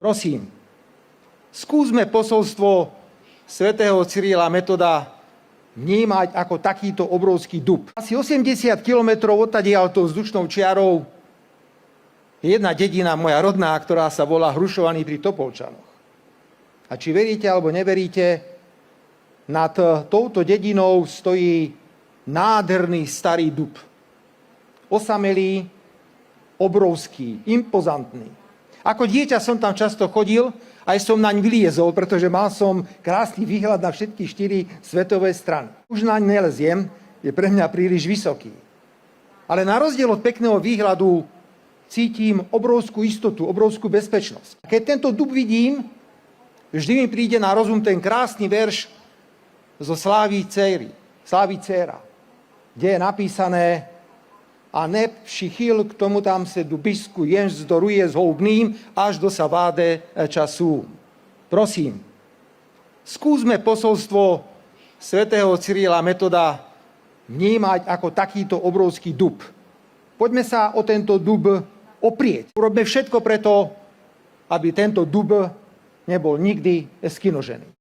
Prosím, skúsme posolstvo svätého Cyrila Metoda vnímať ako takýto obrovský dub. Asi 80 kilometrov odtadiaľto vzdušnou čiarou je jedna dedina moja rodná, ktorá sa volá Hrušovany pri Topolčanoch. A či veríte alebo neveríte, nad touto dedinou stojí nádherný starý dub. Osamelý, obrovský, impozantný. Ako dieťa som tam často chodil, aj som naň vyliezol, pretože mal som krásny výhľad na všetky 4 svetové strany. Už naň neleziem, je pre mňa príliš vysoký. Ale na rozdiel od pekného výhľadu cítim obrovskú istotu, obrovskú bezpečnosť. Keď tento dub vidím, vždy mi príde na rozum ten krásny verš zo Slávy Céra, kde je napísané: a neb všichyl k tomu tam se dubisku, jenž zdoruje zhoubným, až do sa váde času. Prosím, skúsme posolstvo svätého Cyrila Metoda vnímať ako takýto obrovský dub. Poďme sa o tento dub oprieť. Urobme všetko preto, aby tento dub nebol nikdy skinožený.